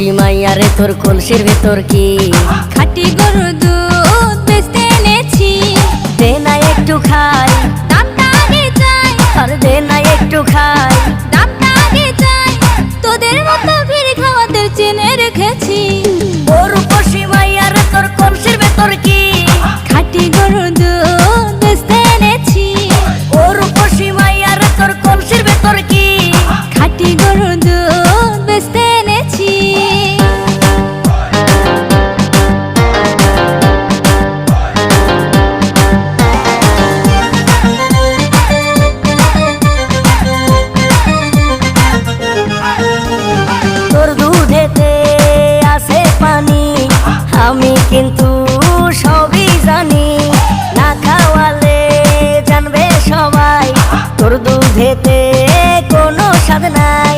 রূপসী মাইয়ারে তোর কলসির ভেতর কি খাঁটি গরুর দুধ বেচতে এনেছি। দে না একটু খাই, দামটা আগে চাই, আর দে না একটু খাই। দামটা আগে চাই, তোদের মতো ভিড় খাওয়াদের চেনে রেখেছি। ও রূপসী মাইয়ারে তোর কলসির ভেতর কি খাঁটি গরুর দুধ বেচতে এনেছি। ও রূপসী মাইয়ারে তোর কলসির ভেতর কি খাঁটি গরুর দুধ বেচতে এনেছি। তোর দুধেতে আছে পানি, আমি কিন্তু সবই জানি। না খাওয়ালে জানবে সবাই তোর দুধেতে কোনো স্বাদ নাই।